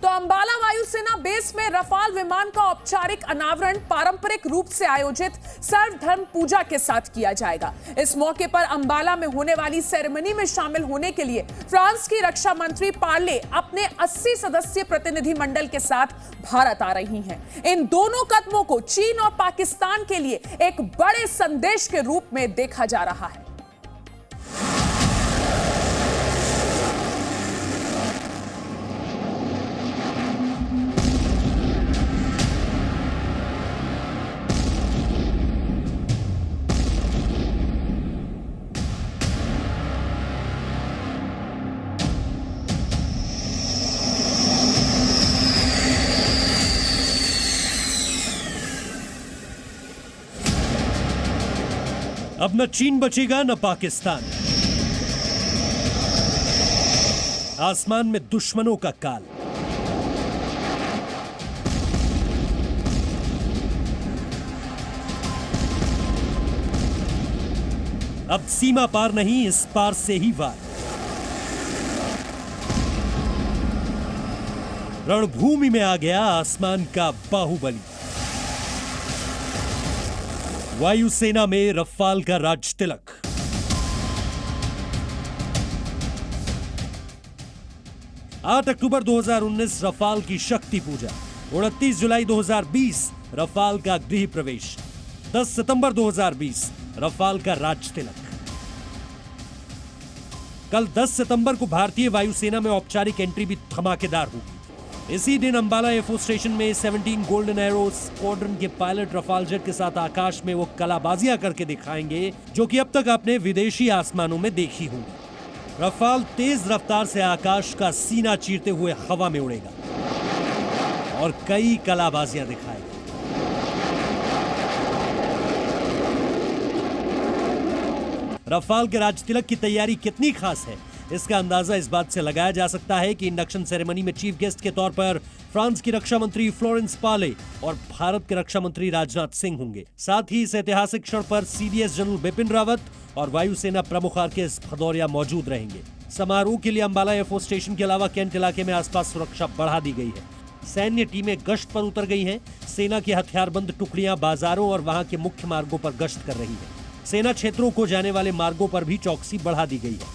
तो अंबाला वायुसेना बेस में रफाल विमान का औपचारिक अनावरण पारंपरिक रूप से आयोजित सर्वधर्म पूजा के साथ किया जाएगा। इस मौके पर अंबाला में होने वाली सेरेमनी में शामिल होने के लिए फ्रांस की रक्षा मंत्री पार्ले अपने 80 सदस्यीय प्रतिनिधि मंडल के साथ भारत आ रही हैं। इन दोनों कदमों को चीन और पाकिस्तान के लिए एक बड़े संदेश के रूप में देखा जा रहा है। अब न चीन बचेगा न पाकिस्तान। आसमान में दुश्मनों का काल। अब सीमा पार नहीं, इस पार से ही वार। रणभूमि में आ गया आसमान का बाहुबली। वायुसेना में रफाल का राज तिलक। आठ अक्टूबर 2019 रफाल की शक्ति पूजा। 29 जुलाई 2020 रफाल का गृह प्रवेश। 10 सितंबर 2020 रफाल का राज तिलक। कल 10 सितंबर को भारतीय वायुसेना में औपचारिक एंट्री भी धमाकेदार होगी। इसी दिन अंबाला एयरफोर्स स्टेशन में 17 गोल्डन एरो स्क्वाड्रन के पायलट रफाल जेट के साथ आकाश में वो कलाबाजियां करके दिखाएंगे जो कि अब तक आपने विदेशी आसमानों में देखी होंगी। रफाल तेज रफ्तार से आकाश का सीना चीरते हुए हवा में उड़ेगा और कई कलाबाजियां दिखाएगा। रफाल के राज तिलक की तैयारी कितनी खास है, इसका अंदाजा इस बात से लगाया जा सकता है कि इंडक्शन सेरेमनी में चीफ गेस्ट के तौर पर फ्रांस की रक्षा मंत्री फ्लोरेंस पार्ले और भारत के रक्षा मंत्री राजनाथ सिंह होंगे। साथ ही इस ऐतिहासिक क्षण पर सीडीएस जनरल बिपिन रावत और वायुसेना प्रमुख आरकेएस भदौरिया मौजूद रहेंगे। समारोह के लिए अंबाला एयरफोर्स स्टेशन के अलावा कैंट इलाके में आसपास सुरक्षा बढ़ा दी गई है। सैन्य टीमें गश्त पर उतर गई हैं। सेना की हथियारबंद टुकड़ियां बाजारों और वहां के मुख्य मार्गों पर गश्त कर रही है। सेना क्षेत्रों को जाने वाले मार्गों पर भी चौकसी बढ़ा दी गई है।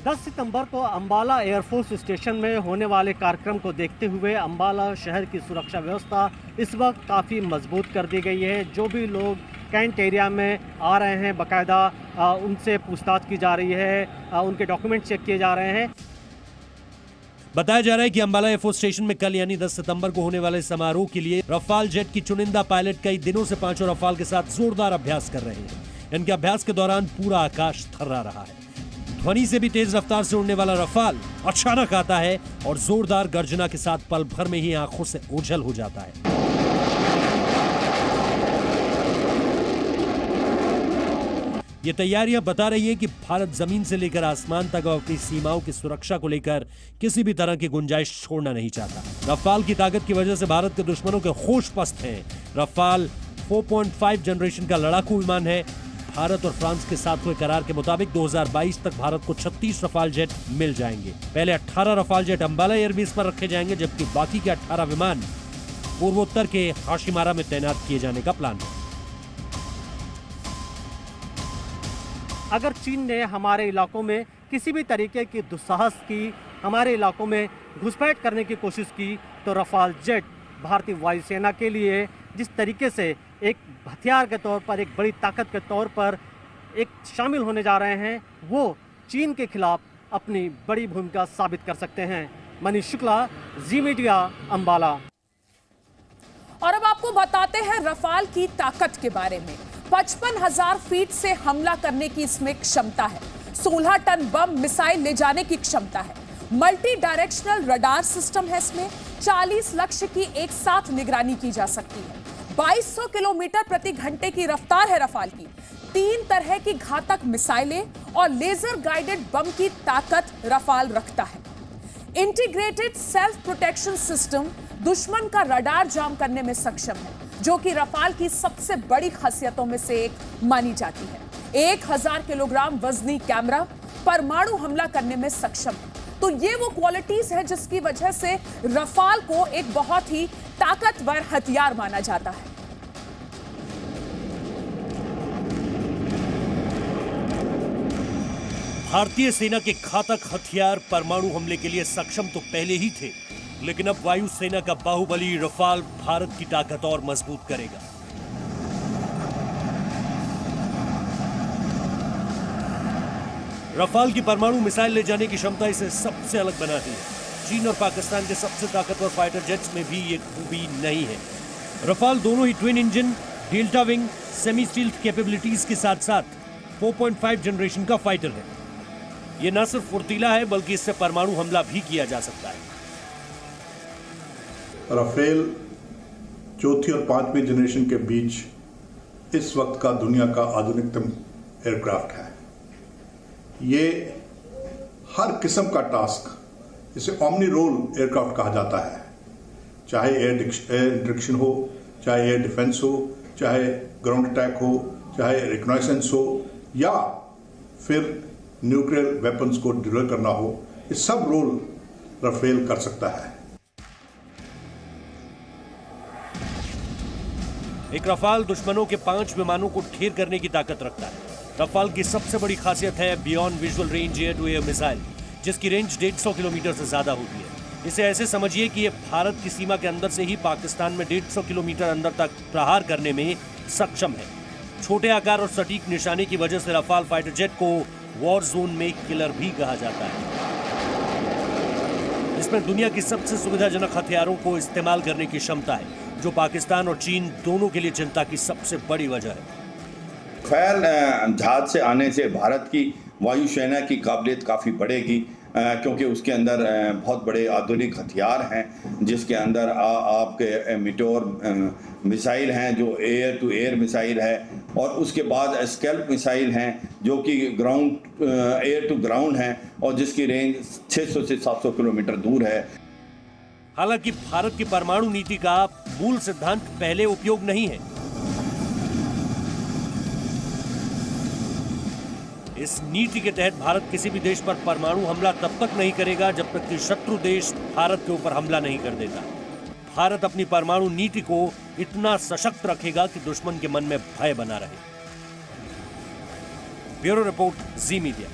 10 सितंबर को अंबाला एयरफोर्स स्टेशन में होने वाले कार्यक्रम को देखते हुए अंबाला शहर की सुरक्षा व्यवस्था इस वक्त काफ़ी मजबूत कर दी गई है। जो भी लोग कैंट एरिया में आ रहे हैं बाकायदा उनसे पूछताछ की जा रही है, उनके डॉक्यूमेंट चेक किए जा रहे हैं। बताया जा रहा है कि अंबाला एयरफोर्स स्टेशन में कल यानी 10 सितंबर को होने वाले समारोह के लिए रफाल जेट की चुनिंदा पायलट कई दिनों से पांचों रफाल के साथ जोरदार अभ्यास कर रहे हैं। इनके अभ्यास के दौरान पूरा आकाश थर्रा रहा है। ध्वनि से भी तेज रफ्तार से उड़ने वाला रफाल अचानक आता है और जोरदार गर्जना के साथ पल भर में ही आंखों से ओझल हो जाता है। ये तैयारियां बता रही हैं कि भारत जमीन से लेकर आसमान तक अपनी सीमाओं की सुरक्षा को लेकर किसी भी तरह की गुंजाइश छोड़ना नहीं चाहता। रफाल की ताकत की वजह से भारत के दुश्मनों के होश पस्त हैं। रफाल 4.5 जनरेशन का लड़ाकू विमान है। भारत और फ्रांस के साथ हुए करार के मुताबिक 2022 तक भारत को 36 रफाल जेट मिल जाएंगे। पहले 18 रफाल जेट अंबाला एयरबेस पर रखे जाएंगे, जबकि बाकी के 18 विमान पूर्वोत्तर के हाशिमारा में तैनात किए जाने का प्लान है। अगर चीन ने हमारे इलाकों में किसी भी तरीके की दुस्साहस की, हमारे इलाकों में घुसपैठ करने की कोशिश की, तो रफाल जेट भारतीय वायुसेना के लिए जिस तरीके से एक हथियार के तौर पर, एक बड़ी ताकत के तौर पर एक शामिल होने जा रहे हैं, वो चीन के खिलाफ अपनी बड़ी भूमिका साबित कर सकते हैं। मनीष शुक्ला, जी मीडिया, अंबाला। और अब आपको बताते हैं रफाल की ताकत के बारे में। 55,000 फीट से हमला करने की इसमें क्षमता है। 16 टन बम मिसाइल ले जाने की क्षमता है। मल्टी डायरेक्शनल रडार सिस्टम है इसमें। 40 लक्ष्य की एक साथ निगरानी की जा सकती है। 2200 किलोमीटर प्रति घंटे की रफ्तार है रफाल की। 3 तरह की घातक मिसाइलें और लेजर गाइडेड बम की ताकत रफाल रखता है। इंटीग्रेटेड सेल्फ प्रोटेक्शन सिस्टम दुश्मन का रडार जाम करने में सक्षम है, जो कि रफाल की सबसे बड़ी खासियतों में से एक मानी जाती है। 1000 किलोग्राम वजनी कैमरा परमाणु हमला करने में सक्षम है। तो ये वो क्वालिटीज है जिसकी वजह से रफाल को एक बहुत ही ताकतवर हथियार माना जाता है। भारतीय सेना के घातक हथियार परमाणु हमले के लिए सक्षम तो पहले ही थे, लेकिन अब वायुसेना का बाहुबली रफाल भारत की ताकत और मजबूत करेगा। रफाल की परमाणु मिसाइल ले जाने की क्षमता इसे सबसे अलग बनाती है। चीन और पाकिस्तान के सबसे ताकतवर फाइटर जेट्स में भी ये खूबी नहीं है। रफाल दोनों ही twin engine, delta wing, semi stealth capabilities के साथ साथ 4.5 जनरेशन का फाइटर है। ये न सिर्फ फुर्तीला है बल्कि इससे परमाणु हमला भी किया जा सकता है। राफेल चौथी और पांचवी जनरेशन के बीच इस वक्त का दुनिया का आधुनिकतम एयरक्राफ्ट है। ये हर किस्म का टास्क, इसे ओमनी रोल एयरक्राफ्ट कहा जाता है, चाहे एयर इंटरेक्शन हो, चाहे एयर डिफेंस हो, चाहे ग्राउंड अटैक हो, चाहे रिकॉनाइसेंस हो, या फिर न्यूक्लियर वेपन्स को डिलीवर करना हो, ये सब रोल राफेल कर सकता है। एक रफाल दुश्मनों के 5 विमानों को ढेर करने की ताकत रखता है। रफाल की सबसे बड़ी खासियत है beyond visual range air to air missile, जिसकी रेंज 150 किलोमीटर से ज्यादा होती है। इसे ऐसे समझिए कि ये भारत की सीमा के अंदर से ही पाकिस्तान में 150 किलोमीटर अंदर तक प्रहार करने में सक्षम है। छोटे आकार और सटीक निशाने की वजह से रफाल फाइटर जेट को वॉर जोन में किलर भी कहा जाता है। इसमें दुनिया की सबसे सुविधाजनक हथियारों को इस्तेमाल करने की क्षमता है, जो पाकिस्तान और चीन दोनों के लिए चिंता की सबसे बड़ी वजह है। रफाल जहाज से आने से भारत की वायुसेना की काबिलियत काफ़ी बढ़ेगी, क्योंकि उसके अंदर बहुत बड़े आधुनिक हथियार हैं, जिसके अंदर आपके मीटोर मिसाइल हैं जो एयर टू एयर मिसाइल है, और उसके बाद स्कैल्प मिसाइल हैं जो कि ग्राउंड एयर टू ग्राउंड हैं और जिसकी रेंज 600 से 700 किलोमीटर दूर है। हालांकि भारत की परमाणु नीति का मूल सिद्धांत पहले उपयोग नहीं है। इस नीति के तहत भारत किसी भी देश पर परमाणु हमला तब तक नहीं करेगा जब तक कि शत्रु देश भारत के ऊपर हमला नहीं कर देता। भारत अपनी परमाणु नीति को इतना सशक्त रखेगा कि दुश्मन के मन में भय बना रहे। ब्यूरो रिपोर्ट, जी मीडिया।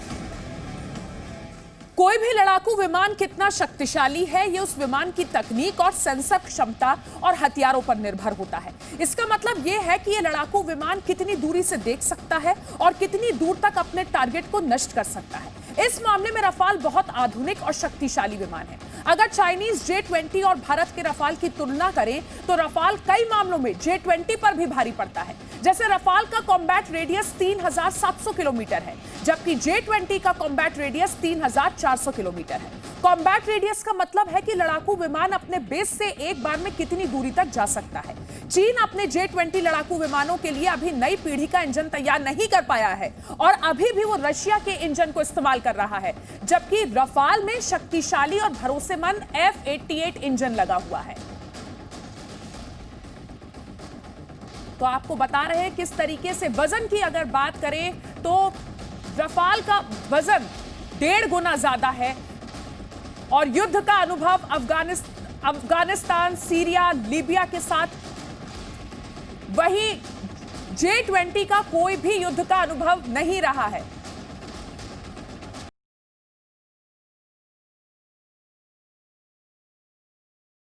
कोई भी लड़ाकू विमान कितना शक्तिशाली है, यह उस विमान की तकनीक और सेंसर क्षमता और हथियारों पर निर्भर होता है। इसका मतलब यह है कि यह लड़ाकू विमान कितनी दूरी से देख सकता है और कितनी दूर तक अपने टारगेट को नष्ट कर सकता है। इस मामले में रफाल बहुत आधुनिक और शक्तिशाली विमान है। अगर चाइनीज J-20 और भारत के रफाल की तुलना करें तो रफाल कई मामलों में J-20 पर भी भारी पड़ता है। जैसे रफाल का कॉम्बैट रेडियस 3700 किलोमीटर है, जबकि J-20 का कॉम्बैट रेडियस 3400 किलोमीटर है। कॉम्बैट रेडियस का मतलब है कि लड़ाकू विमान अपने बेस से एक बार में कितनी दूरी तक जा सकता है। चीन अपने J-20 लड़ाकू विमानों के लिए अभी नई पीढ़ी का इंजन तैयार नहीं कर पाया है और अभी भी वो रशिया के इंजन को इस्तेमाल कर रहा है, जबकि रफाल में शक्तिशाली और भरोसेमंद F-88 इंजन लगा हुआ है। तो आपको बता रहे हैं किस तरीके से वजन की अगर बात करें तो रफाल का वजन 1.5 गुना ज्यादा है और युद्ध का अनुभव अफगानिस्तान, सीरिया, लीबिया के साथ, वही J-20 का कोई भी युद्ध का अनुभव नहीं रहा है।